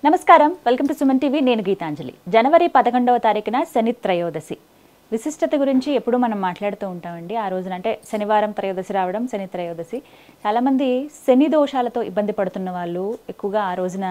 నమస్కారం, welcome to Suman TV. నేను గీతాంజలి. జనవరి 11వ తారీఖున శని త్రయోదశి విశిష్టత గురించి ఎప్పుడు మనం మాట్లాడుతూ ఉంటామండి. ఆ రోజున అంటే శనివారం త్రయోదశి రావడం, శని త్రయోదశి. చాలామంది శని దోషాలతో ఇబ్బంది పడుతున్న వాళ్ళు ఎక్కువగా ఆ రోజున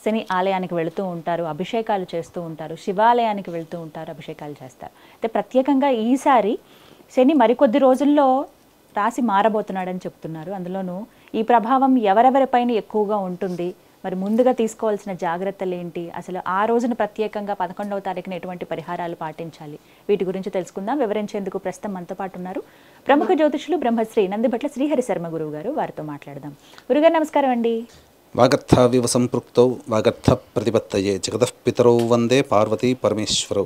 శని ఆలయానికి వెళుతూ ఉంటారు, అభిషేకాలు చేస్తూ ఉంటారు, శివాలయానికి వెళుతూ ఉంటారు, అభిషేకాలు చేస్తారు. అయితే ప్రత్యేకంగా ఈసారి శని మరికొద్ది రోజుల్లో రాశి మారబోతున్నాడని చెప్తున్నారు. అందులోనూ ఈ ప్రభావం ఎవరెవరిపైన ఎక్కువగా ఉంటుంది, మరి ముందుగా తీసుకోవాల్సిన జాగ్రత్తలు ఏంటి, అసలు ఆ రోజున ప్రత్యేకంగా 11వ తారీఖున ఎటువంటి పరిహారాలు పాటించాలి, వీటి గురించి తెలుసుకుందాం. వివరించేందుకు ప్రస్తుతం మనతో పాటు ఉన్నారు ప్రముఖ జ్యోతిషులు బ్రహ్మశ్రీ నందిభట్ల శ్రీహరి శర్మ గురువు గారు. వారితో మాట్లాడదాం. గురుగారు నమస్కారం అండి. వాగర్థ వివ సంపృక్తౌ వాగర్థ ప్రతిపత్తయే జగతః పితరౌ వందే పార్వతీ పరమేశ్వరౌ.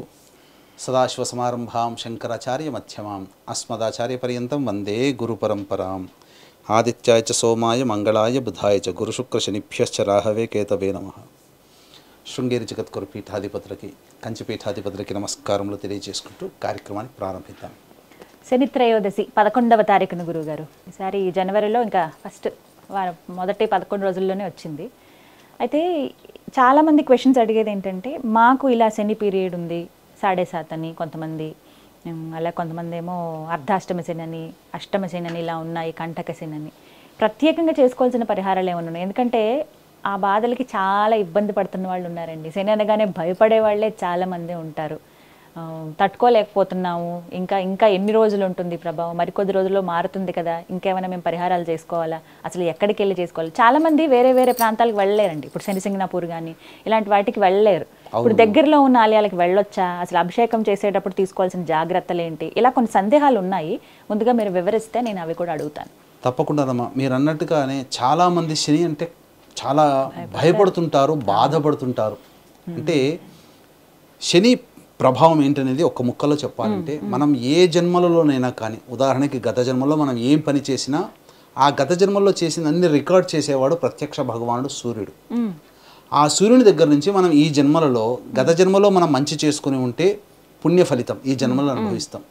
సదాశివసమారంభాం శంకరాచార్య మధ్యమాం అస్మదాచార్య పర్యంతం వందే గురు పరంపరాం. ఆదిత్యాయ చ సోమాయ మంగళాయ బుధాయ చ గురుశుక్రశనిభ్యశ్చ రాహవే కేతవే నమః. శృంగేరి జగద్గురు పీఠాధిపతులకి, కంచి పీఠాధిపతులకి నమస్కారములు తెలియజేసుకుంటూ కార్యక్రమాన్ని ప్రారంభిద్దాం. శని త్రయోదశి 11వ తారీఖున గురువుగారు. ఈసారి జనవరిలో ఇంకా ఫస్ట్ వారం మొదటి 11 రోజుల్లోనే వచ్చింది. అయితే చాలామంది క్వశ్చన్స్ అడిగేది ఏంటంటే, మాకు ఇలా శని పీరియడ్ ఉంది 7.5 అని కొంతమంది, అలా కొంతమంది ఏమో అర్ధాష్టమ శని అని, అష్టమ శని అని ఇలా ఉన్నాయి, కంటక శని అని. ప్రత్యేకంగా చేసుకోవాల్సిన పరిహారాలు ఏమైనా ఉన్నాయి? ఎందుకంటే ఆ బాధలకి చాలా ఇబ్బంది పడుతున్న వాళ్ళు ఉన్నారండి. శని అనగానే భయపడే వాళ్ళే చాలామంది ఉంటారు. తట్టుకోలేకపోతున్నాము, ఇంకా ఎన్ని రోజులు ఉంటుంది ప్రభావం, మరికొద్ది రోజుల్లో మారుతుంది కదా, ఇంకేమైనా మేము పరిహారాలు చేసుకోవాలా, అసలు ఎక్కడికి వెళ్ళి చేసుకోవాలి? చాలామంది వేరే వేరే ప్రాంతాలకు వెళ్ళలేరండి. ఇప్పుడు శనిసింగనాపూర్ కానీ ఇలాంటి వాటికి వెళ్ళలేరు. ఇప్పుడు దగ్గరలో ఉన్న ఆలయాలకు వెళ్ళొచ్చా, అసలు అభిషేకం చేసేటప్పుడు తీసుకోవాల్సిన జాగ్రత్తలు ఏంటి, ఇలా కొన్ని సందేహాలు ఉన్నాయి. ముందుగా మీరు వివరిస్తే నేను అవి కూడా అడుగుతాను. తప్పకుండానమ్మా. మీరు అన్నట్టుగానే చాలామంది శని అంటే చాలా భయపడుతుంటారు, బాధపడుతుంటారు. అంటే శని ప్రభావం ఏంటనేది ఒక ముక్కలో చెప్పాలంటే, మనం ఏ జన్మలలోనైనా కానీ, ఉదాహరణకి గత జన్మలో మనం ఏం పని చేసినా ఆ గత జన్మల్లో చేసిన అన్ని రికార్డ్ చేసేవాడు ప్రత్యక్ష భగవానుడు సూర్యుడు. ఆ సూర్యుని దగ్గర నుంచి మనం ఈ జన్మలలో, గత జన్మలో మనం మంచి చేసుకుని ఉంటే పుణ్య ఫలితం ఈ జన్మలో అనుభవిస్తాం.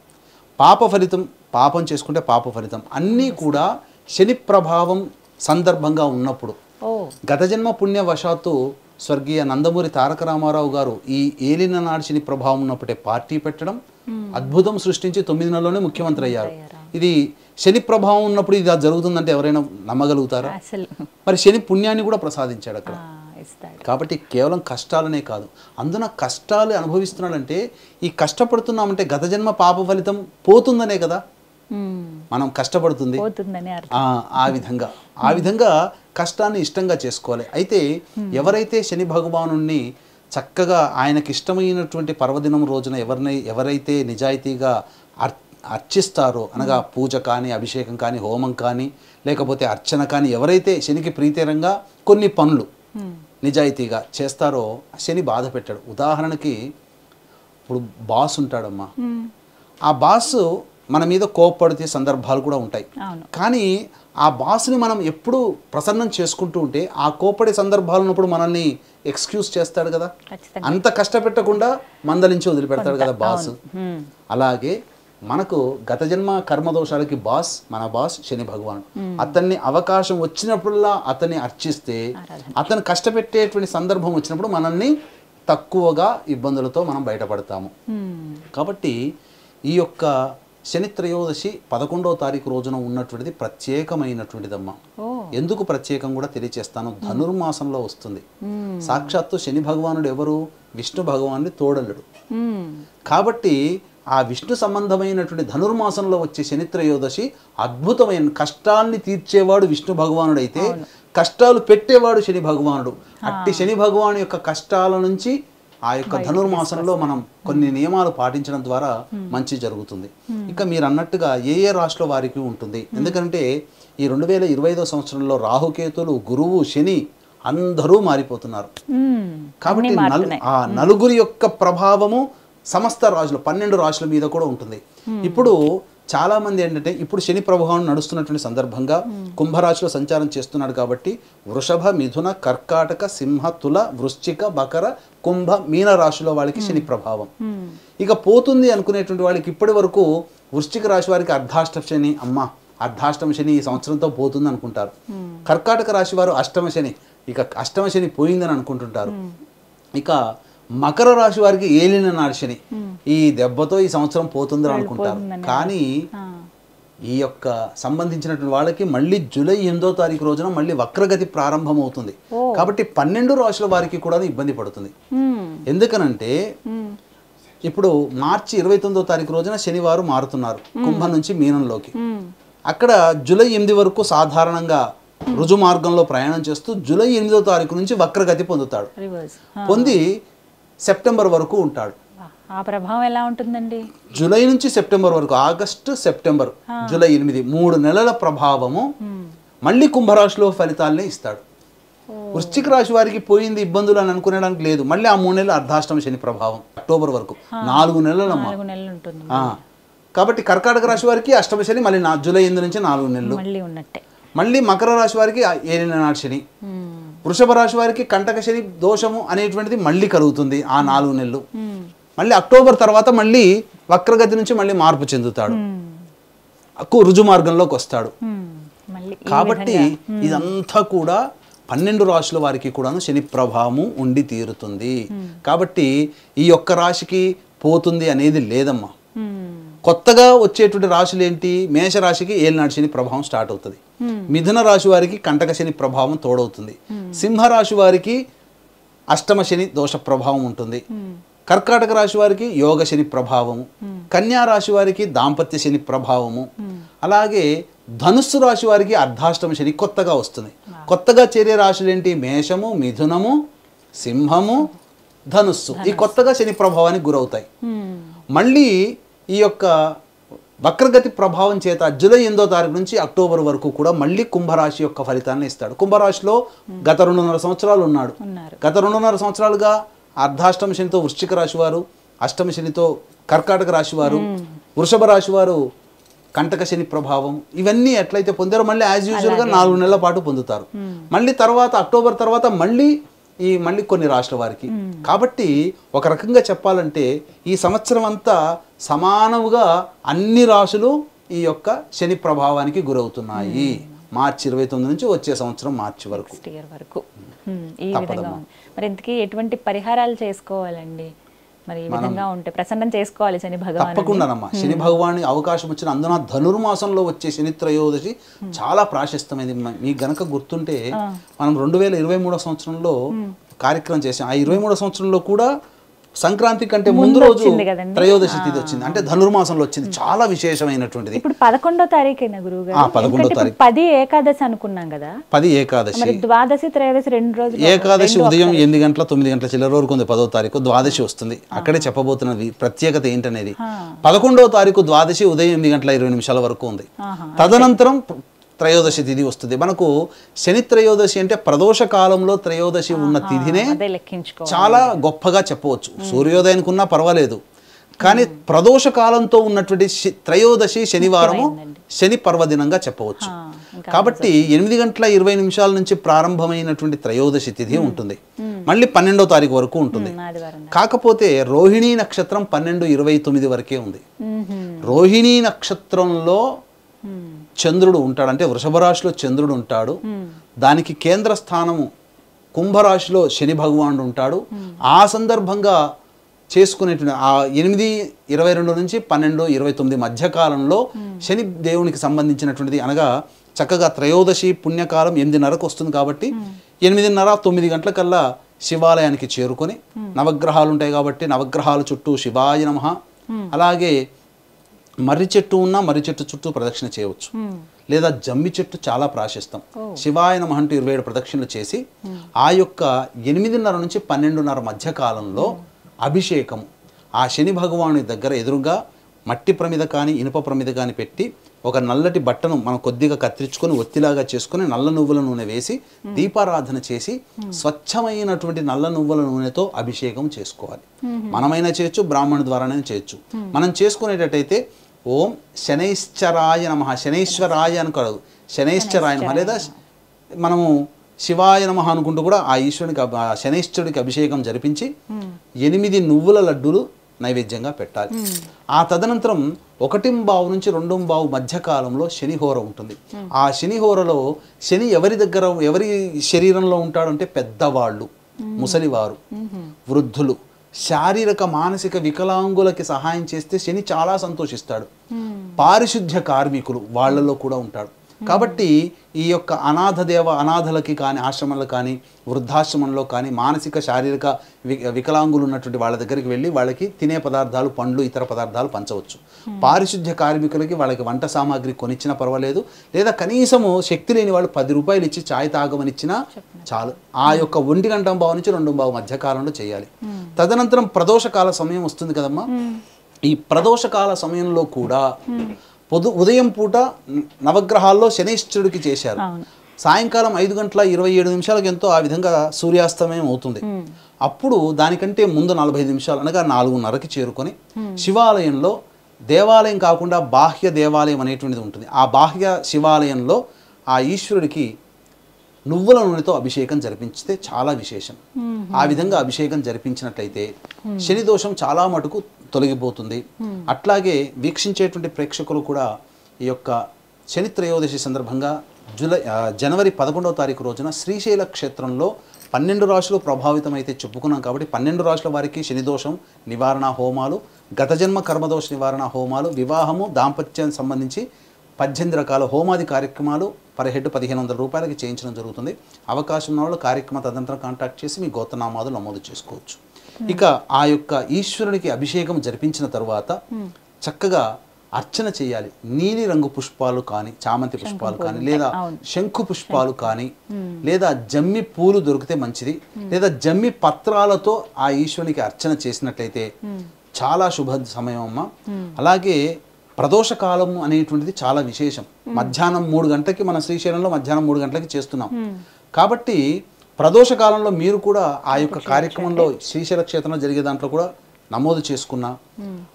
పాప ఫలితం, పాపం చేసుకుంటే పాప ఫలితం. అన్నీ కూడా శని ప్రభావం సందర్భంగా ఉన్నప్పుడు, గత జన్మ పుణ్యవశాత్తు స్వర్గీయ నందమూరి తారక రామారావు గారు ఈ ఏలిన నాడు శని ప్రభావం ఉన్నప్పుడే పార్టీ పెట్టడం, అద్భుతం సృష్టించి 9 నెలల్లోనే ముఖ్యమంత్రి అయ్యారు. ఇది శని ప్రభావం ఉన్నప్పుడు ఇది జరుగుతుందంటే ఎవరైనా నమ్మగలుగుతారా? మరి శని పుణ్యాన్ని కూడా ప్రసాదించాడు అక్కడ. కాబట్టి కేవలం కష్టాలనే కాదు, అందున కష్టాలు అనుభవిస్తున్నాడంటే ఈ కష్టపడుతున్నామంటే గత జన్మ పాప ఫలితం పోతుందనే కదా మనం కష్టపడుతుంది. ఆ విధంగా కష్టాన్ని ఇష్టంగా చేసుకోవాలి. అయితే ఎవరైతే శని భగవానుణ్ణి చక్కగా ఆయనకి ఇష్టమైనటువంటి పర్వదినం రోజున ఎవరైతే నిజాయితీగా అర్చిస్తారో, అనగా పూజ కానీ, అభిషేకం కానీ, హోమం కానీ, లేకపోతే అర్చన కానీ, ఎవరైతే శనికి ప్రీతికరంగా కొన్ని పనులు నిజాయితీగా చేస్తారో శని బాధ పెట్టాడు. ఉదాహరణకి ఇప్పుడు బాస్ ఉంటాడమ్మా, ఆ బాస్ మన మీద కోప్పడితే సందర్భాలు కూడా ఉంటాయి. కానీ ఆ బాస్ని మనం ఎప్పుడు ప్రసన్నం చేసుకుంటూ ఉంటే ఆ కోప్పడే సందర్భాలు ఉన్నప్పుడు మనల్ని ఎక్స్క్యూజ్ చేస్తాడు కదా, అంత కష్టపెట్టకుండా మందలించి వదిలిపెడతాడు కదా బాస్. అలాగే మనకు గత జన్మ కర్మదోషాలకి మన బాస్ శని భగవానుడు. అతన్ని అవకాశం వచ్చినప్పుడల్లా అతన్ని అర్చిస్తే, అతను కష్టపెట్టేటువంటి సందర్భం వచ్చినప్పుడు మనల్ని తక్కువగా ఇబ్బందులతో మనం బయటపడతాము. కాబట్టి ఈ యొక్క శని త్రయోదశి 11వ తారీఖు రోజున ఉన్నటువంటిది ప్రత్యేకమైనటువంటిదమ్మా. ఎందుకు ప్రత్యేకం కూడా తెలియచేస్తాను. ధనుర్మాసంలో వస్తుంది. సాక్షాత్తు శని భగవానుడు ఎవరు? విష్ణు భగవానుడి తోడలుడు. కాబట్టి ఆ విష్ణు సంబంధమైనటువంటి ధనుర్మాసంలో వచ్చే శని త్రయోదశి అద్భుతమైన, కష్టాల్ని తీర్చేవాడు విష్ణు భగవానుడు అయితే కష్టాలు పెట్టేవాడు శని భగవానుడు. అట్టి శని భగవాను యొక్క కష్టాల నుంచి ఆ యొక్క ధనుర్మాసంలో మనం కొన్ని నియమాలు పాటించడం ద్వారా మంచి జరుగుతుంది. ఇక మీరు అన్నట్టుగా ఏ రాశిలో వారికి ఉంటుంది. ఎందుకంటే ఈ 2025వ సంవత్సరంలో రాహుకేతులు, గురువు, శని అందరూ మారిపోతున్నారు. కాబట్టి నలుగురి యొక్క ప్రభావము సమస్త రాశులు 12 రాశుల మీద కూడా ఉంటుంది. ఇప్పుడు చాలా మంది ఏంటంటే, ఇప్పుడు శని ప్రభావం నడుస్తున్నటువంటి సందర్భంగా కుంభరాశిలో సంచారం చేస్తున్నాడు కాబట్టి వృషభ, మిథున, కర్కాటక, సింహ, తుల, వృశ్చిక, మకర, కుంభ, మీన రాశిలో వాళ్ళకి శని ప్రభావం ఇక పోతుంది అనుకునేటువంటి వాళ్ళకి ఇప్పటి వరకు వృశ్చిక రాశి వారికి అర్ధాష్టమ శని, అర్ధాష్టమ శని ఈ సంవత్సరంతో పోతుంది అనుకుంటారు. కర్కాటక రాశి వారు అష్టమ శని, ఇక అష్టమ శని పోయిందని అనుకుంటుంటారు. ఇక మకర రాశి వారికి ఏలిన నాడు శని, ఈ దెబ్బతో ఈ సంవత్సరం పోతుందని అనుకుంటారు. కానీ ఈ యొక్క సంబంధించినటువంటి వాళ్ళకి మళ్ళీ జూలై 8వ తారీఖు రోజున మళ్ళీ వక్రగతి ప్రారంభం అవుతుంది. కాబట్టి 12 రాశుల వారికి కూడా ఇబ్బంది పడుతుంది. ఎందుకనంటే ఇప్పుడు మార్చి 29వ తారీఖు రోజున శనివారం మారుతున్నారు కుంభం నుంచి మీనంలోకి. అక్కడ జూలై 8 వరకు సాధారణంగా రుజు మార్గంలో ప్రయాణం చేస్తూ జూలై 8వ తారీఖు నుంచి వక్రగతి పొందుతాడు. పొంది సెప్టెంబర్ వరకు ఉంటాడు. ఆ ప్రభావం ఎలా ఉంటుందండి? జూలై నుంచి సెప్టెంబర్ వరకు, ఆగస్టు సెప్టెంబర్ జూలై 8 3 నెలల ప్రభావము మళ్ళీ కుంభరాశిలో ఫలితాలనే ఇస్తాడు. వృశ్చిక రాశి వారికి పోయింది ఇబ్బందులు అని అనుకునేడానికి లేదు. మళ్ళీ ఆ 3 నెలలు అర్ధాష్టమ శని ప్రభావం అక్టోబర్ వరకు 4 నెలలమ్మా. కాబట్టి కర్కాటక రాశి వారికి అష్టమ శని మళ్ళీ జూలై 8 నుంచి 4 నెలలు ఉన్నట్టే. మళ్ళీ మకర రాశి వారికి ఏలిన నాడు శని, వృషభ రాశి వారికి కంటక శని దోషము అనేటువంటిది మళ్ళీ కలుగుతుంది ఆ 4 నెలలు. మళ్ళీ అక్టోబర్ తర్వాత మళ్ళీ వక్రగతి నుంచి మళ్ళీ మార్పు చెందుతాడు, రుజు మార్గంలోకి వస్తాడు. కాబట్టి ఇదంతా కూడా 12 రాశుల వారికి కూడాను శని ప్రభావము ఉండి తీరుతుంది. కాబట్టి ఈ ఒక్క రాశికి పోతుంది అనేది లేదమ్మా. కొత్తగా వచ్చేటువంటి రాశులు ఏంటి? మేషరాశికి ఏలినాడు శని ప్రభావం స్టార్ట్ అవుతుంది. మిథున రాశి వారికి కంటక శని ప్రభావం తోడవుతుంది. సింహరాశి వారికి అష్టమ శని దోష ప్రభావం ఉంటుంది. కర్కాటక రాశి వారికి యోగ శని ప్రభావము, కన్యా రాశి వారికి దాంపత్య శని ప్రభావము, అలాగే ధనుస్సు రాశి వారికి అర్ధాష్టమ శని కొత్తగా వస్తుంది. కొత్తగా చేరే రాశులు ఏంటి? మేషము, మిథునము, సింహము, ధనుస్సు. ఈ కొత్తగా శని ప్రభావానికి గురవుతాయి. మళ్ళీ ఈ యొక్క వక్రగతి ప్రభావం చేత జూలై 8వ తారీఖు నుంచి అక్టోబర్ వరకు కూడా మళ్ళీ కుంభరాశి యొక్క ఫలితాన్ని ఇస్తాడు. కుంభరాశిలో గత 2.5 సంవత్సరాలు ఉన్నాడు. గత 2.5 సంవత్సరాలుగా అర్ధాష్టమ శనితో వృశ్చిక రాశి వారు, అష్టమ శనితో కర్కాటక రాశి వారు, వృషభ రాశి వారు కంటక శని ప్రభావం ఇవన్నీ ఎట్లయితే పొందారో మళ్ళీ యాజ్ యూజువల్గా 4 నెలల పాటు పొందుతారు. మళ్ళీ తర్వాత అక్టోబర్ తర్వాత మళ్ళీ కొన్ని రాష్ట్రాల వారికి. కాబట్టి ఒక రకంగా చెప్పాలంటే ఈ సంవత్సరం అంతా సమానముగా అన్ని రాశులు ఈ యొక్క శని ప్రభావానికి గురవుతున్నాయి. మార్చి 29 నుంచి వచ్చే సంవత్సరం మార్చి వరకు. ఈ విధంగా మరి ఇంతకీ ఎటువంటి పరిహారాలు చేసుకోవాలండి? మరి ఈ విధంగా ఉంటే ప్రసన్నం చేసుకోవాలి శని భగవాన్. తప్పకుండానమ్మా. శని భగవాన్ అవకాశం వచ్చిన అందున ధనుర్మాసంలో వచ్చే శని త్రయోదశి చాలా ప్రాశస్తమైంది. మీకు గనక గుర్తుంటే మనం 2023 సంవత్సరంలో కార్యక్రమం చేసాం. ఆ 23 సంవత్సరంలో కూడా సంక్రాంతి కంటే ముందు రోజు త్రయోదశి తిథి వచ్చింది. అంటే ధనుర్మాసంలో వచ్చింది. చాలా విశేషమైనటువంటిది. ఇప్పుడు 11వ తారీఖేనా గురువు గారు? 11వ తారీఖు 10 ఏకాదశి అనుకున్నాం కదా. 10 ఏకాదశి, ద్వాదశి త్రయోదశి 2 రోజులు. ఏకాదశి ఉదయం 8 గంటల 9 గంటల చిల్లర వరకు ఉంది. 10వ తారీఖు ద్వాదశి వస్తుంది. అక్కడే చెప్పబోతున్నది ప్రత్యేకత ఏంటనేది. 11వ తారీఖు ద్వాదశి ఉదయం 8 గంటల 20 నిమిషాల వరకు ఉంది. తదనంతరం త్రయోదశి తిథి వస్తుంది. మనకు శని త్రయోదశి అంటే ప్రదోష కాలంలో త్రయోదశి ఉన్న తిథినే చాలా గొప్పగా చెప్పవచ్చు. సూర్యోదయానికి ఉన్నా పర్వాలేదు, కానీ ప్రదోష కాలంతో ఉన్నటువంటి త్రయోదశి శనివారము శని పర్వదినంగా చెప్పవచ్చు. కాబట్టి 8 గంటల 20 నిమిషాల నుంచి ప్రారంభమైనటువంటి త్రయోదశి తిథి ఉంటుంది. మళ్ళీ 12వ తారీఖు వరకు ఉంటుంది. కాకపోతే రోహిణీ నక్షత్రం 12:29 వరకే ఉంది. రోహిణీ నక్షత్రంలో చంద్రుడు ఉంటాడు. అంటే వృషభ రాశిలో చంద్రుడు ఉంటాడు. దానికి కేంద్ర స్థానము కుంభరాశిలో శని భగవానుడు ఉంటాడు. ఆ సందర్భంగా చేసుకునేటువంటి ఆ 8:22 నుంచి 12:29 మధ్యకాలంలో శని దేవునికి సంబంధించినటువంటిది, అనగా చక్కగా త్రయోదశి పుణ్యకాలం 8:30కు వస్తుంది. కాబట్టి 8:30 9 గంటలకల్లా శివాలయానికి చేరుకొని, నవగ్రహాలు ఉంటాయి కాబట్టి నవగ్రహాల చుట్టూ శివాయ నమః, అలాగే మర్రి చెట్టు ఉన్నా మర్రి చెట్టు చుట్టూ ప్రదక్షిణ చేయవచ్చు. లేదా జమ్మి చెట్టు చాలా ప్రాశస్తం. శివాయ నమః అంటూ 27 ప్రదక్షిణలు చేసి ఆ యొక్క 8:30 నుంచి 12:30 మధ్య కాలంలో అభిషేకం ఆ శని భగవానుడి దగ్గర ఎదురుగా మట్టి ప్రమిద కానీ ఇనుప ప్రమిద కానీ పెట్టి ఒక నల్లటి బట్టను మనం కొద్దిగా కత్తిరించుకొని ఒత్తిలాగా చేసుకుని నల్ల నువ్వుల నూనె వేసి దీపారాధన చేసి స్వచ్ఛమైనటువంటి నల్ల నువ్వుల నూనెతో అభిషేకం చేసుకోవాలి. మనమైనా చేయొచ్చు, బ్రాహ్మణు ద్వారానే చేయొచ్చు. మనం చేసుకునేటట్టయితే ఓం శనైశ్చరాయ నమః, శనైశ్వరాయ అనుకోదు, శనైశ్చరాయ నమః, లేదా మనము శివాయ నమః అనుకుంటూ కూడా ఆ ఈశ్వరునికి శనైశ్వరుడికి అభిషేకం జరిపించి 8 నువ్వుల లడ్డూలు నైవేద్యంగా పెట్టాలి. ఆ తదనంతరం 1:15 నుంచి 2:15 మధ్యకాలంలో శనిహోర ఉంటుంది. ఆ శనిహోరలో శని ఎవరి శరీరంలో ఉంటాడంటే పెద్దవాళ్ళు, ముసలివారు, వృద్ధులు, శారీరక మానసిక వికలాంగులకి సహాయం చేస్తే శని చాలా సంతోషిస్తాడు. పారిశుద్ధ్య కార్మికులు వాళ్ళలో కూడా ఉంటాడు. కాబట్టి ఈ యొక్క అనాథలకి కానీ ఆశ్రమంలో కానీ వృద్ధాశ్రమంలో కానీ మానసిక శారీరక వికలాంగులు ఉన్నటువంటి వాళ్ళ దగ్గరికి వెళ్ళి వాళ్ళకి తినే పదార్థాలు, పండ్లు, ఇతర పదార్థాలు పంచవచ్చు. పారిశుద్ధ్య కార్మికులకి వాళ్ళకి వంట సామాగ్రి కొనిచ్చినా పర్వాలేదు, లేదా కనీసము శక్తి లేని వాళ్ళు 10 రూపాయలు ఇచ్చి ఛాయ్ తాగమనిచ్చినా చాలు. ఆ యొక్క 1:15 నుంచి 2:15 మధ్యకాలంలో చేయాలి. తదనంతరం ప్రదోషకాల సమయం వస్తుంది కదమ్మా. ఈ ప్రదోషకాల సమయంలో కూడా ఉదయం పూట నవగ్రహాల్లో శనైశ్వరుడికి చేశారు. సాయంకాలం 5:27 ఎంతో ఆ విధంగా సూర్యాస్తమయం అవుతుంది. అప్పుడు దానికంటే ముందు 45 నిమిషాలు అనగా 4:30కి చేరుకొని శివాలయంలో, దేవాలయం కాకుండా బాహ్య దేవాలయం అనేటువంటిది ఉంటుంది. ఆ బాహ్య శివాలయంలో ఆ ఈశ్వరుడికి నువ్వుల నూనెతో అభిషేకం జరిపించితే చాలా విశేషం. ఆ విధంగా అభిషేకం జరిపించినట్లయితే శని దోషం చాలా మటుకు తొలగిపోతుంది. అట్లాగే వీక్షించేటువంటి ప్రేక్షకులు కూడా ఈ యొక్క శని త్రయోదశి సందర్భంగా జనవరి 11వ తారీఖు రోజున శ్రీశైల క్షేత్రంలో 12 రాశులు ప్రభావితమైతే చెప్పుకున్నాం కాబట్టి 12 రాశుల వారికి శని దోషం నివారణ హోమాలు, గత జన్మ కర్మదోష నివారణ హోమాలు, వివాహము, దాంపత్యానికి సంబంధించి 18 రకాల హోమాది కార్యక్రమాలు పర్ హెడ్ 1500 రూపాయలకి చేయించడం జరుగుతుంది. అవకాశం ఉన్న వాళ్ళు కార్యక్రమ తదనంతరం కాంటాక్ట్ చేసి మీ గోత్రనామాలు నమోదు చేసుకోవచ్చు. ఇక ఆ యొక్క ఈశ్వరునికి అభిషేకం జరిపించిన తరువాత చక్కగా అర్చన చేయాలి. నీలి రంగు పుష్పాలు కానీ, చామంతి పుష్పాలు కానీ, లేదా శంకు పుష్పాలు కానీ, లేదా జమ్మి పూలు దొరికితే మంచిది, లేదా జమ్మి పత్రాలతో ఆ ఈశ్వరునికి అర్చన చేసినట్లయితే చాలా శుభ సమయం అమ్మ. అలాగే ప్రదోష కాలం అనేటువంటిది చాలా విశేషం. మధ్యాహ్నం 3 గంటలకి మన శ్రీశైలంలో మధ్యాహ్నం 3 గంటలకి చేస్తున్నాం కాబట్టి ప్రదోష కాలంలో మీరు కూడా ఆ యొక్క కార్యక్రమంలో శ్రీశైల క్షేత్రంలో జరిగే దాంట్లో కూడా నమోదు చేసుకున్నా,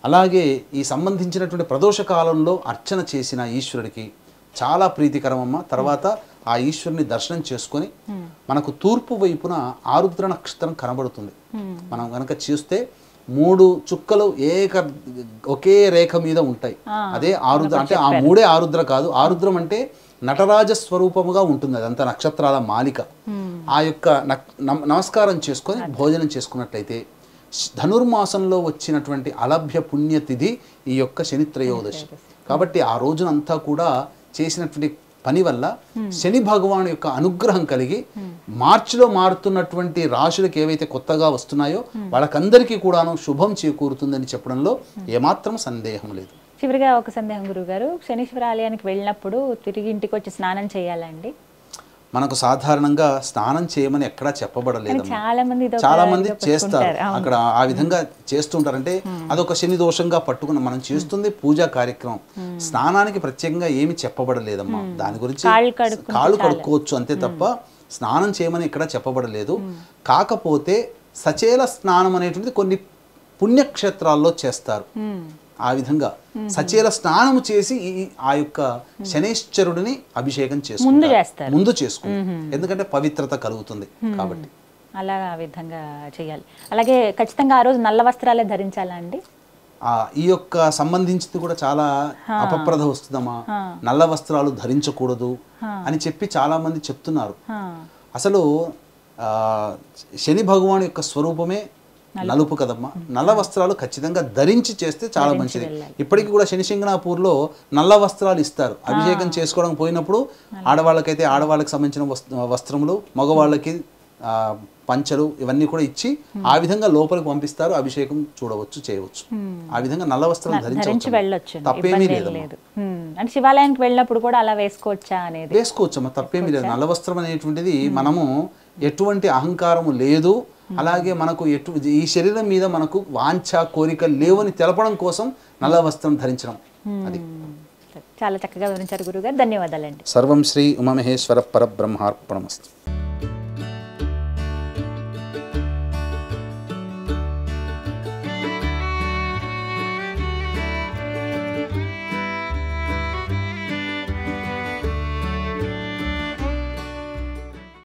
అలాగే ఈ సంబంధించినటువంటి ప్రదోష కాలంలో అర్చన చేసిన ఈశ్వరుడికి చాలా ప్రీతికరమమ్మ. తర్వాత ఆ ఈశ్వరుని దర్శనం చేసుకొని మనకు తూర్పు వైపున ఆరుద్ర నక్షత్రం కనబడుతుంది. మనం కనుక చూస్తే 3 చుక్కలు ఒకే రేఖ మీద ఉంటాయి. అదే ఆరుద్ర. అంటే ఆ 3 ఆరుద్ర కాదు. ఆరుద్రం అంటే నటరాజ స్వరూపముగా ఉంటుంది. అదంతా నక్షత్రాల మాలిక. ఆ యొక్క నమస్కారం చేసుకొని భోజనం చేసుకున్నట్లయితే ధనుర్మాసంలో వచ్చినటువంటి అలభ్య పుణ్యతిథి ఈ యొక్క శని త్రయోదశి. కాబట్టి ఆ రోజునంతా కూడా చేసినటువంటి పని వల్ల శని భగవాను యొక్క అనుగ్రహం కలిగి మార్చిలో మారుతున్నటువంటి రాశులకు ఏవైతే కొత్తగా వస్తున్నాయో వాళ్ళకందరికీ కూడాను శుభం చేకూరుతుందని చెప్పడంలో ఏమాత్రం సందేహం లేదు. చివరిగా ఒక సందేహం గురువుగారు, శనీశ్వర ఆలయానికి వెళ్ళినప్పుడు తిరిగి ఇంటికి వచ్చి స్నానం చేయాలండి? మనకు సాధారణంగా స్నానం చేయమని ఎక్కడా చెప్పబడలేదు. చాలా మంది చేస్తారు అక్కడ, ఆ విధంగా చేస్తుంటారు. అంటే అదొక శని దోషంగా పట్టుకున్న మనం చేస్తుంది పూజా కార్యక్రమం. స్నానానికి ప్రత్యేకంగా ఏమి చెప్పబడలేదమ్మా. దాని గురించి కాళ్ళు కడుక్కోవచ్చు అంతే తప్ప స్నానం చేయమని ఎక్కడా చెప్పబడలేదు. కాకపోతే సచేల స్నానం అనేటువంటిది కొన్ని పుణ్యక్షేత్రాల్లో చేస్తారు. ఆ విధంగా సచేల స్నానము చేసి ఆ యొక్క శనైశ్వరుడిని అభిషేకం చేసుకుంటారు, ముందు చేసుకుంటారు. ఎందుకంటే పవిత్రత కలుగుతుంది కాబట్టి అలా ఆ విధంగా చేయాలి. అలాగే ఖచ్చితంగా ఆ రోజు నల్ల వస్త్రాలే ధరించాలా అండి? ఈ యొక్క సంబంధించింది కూడా చాలా అపప్రద వస్తుందమ్మా. నల్ల వస్త్రాలు ధరించకూడదు అని చెప్పి చాలా మంది చెప్తున్నారు. అసలు శని భగవాన్ యొక్క స్వరూపమే నలుపు కదమ్మా. నల్ల వస్త్రాలు ఖచ్చితంగా ధరించి చేస్తే చాలా మంచిది. ఇప్పటికీ కూడా శనిశంగనాపూర్లో నల్ల వస్త్రాలు ఇస్తారు. అభిషేకం చేసుకోవడం పోయినప్పుడు ఆడవాళ్ళకైతే ఆడవాళ్ళకి సంబంధించిన వస్త్రములు, మగవాళ్ళకి పంచలు ఇవన్నీ కూడా ఇచ్చి ఆ విధంగా లోపలికి పంపిస్తారు. అభిషేకం చూడవచ్చు, చేయవచ్చు. ఆ విధంగా నల్ల వస్త్రాలు ధరించి వెళ్ళొచ్చు, తప్పేమీ లేదు. అంటే శివాలయానికి వెళ్ళినప్పుడు కూడా అలా వేసుకోవచ్చా అనేది? వేసుకోవచ్చమ్మా, తప్పేమీ లేదు. నల్ల వస్త్రం అనేటువంటిది మనము ఎటువంటి అహంకారము లేదు, అలాగే మనకు ఈ శరీరం మీద మనకు వాంఛ కోరికలు లేవని తెలపడం కోసం నల్ల వస్త్రం ధరించడం. అది చాలా చక్కగా వివరించారు గురుగారు. ధన్యవాదాలండి. సర్వం శ్రీ ఉమామహేశ్వర పరబ్రహ్మార్పణమస్తు.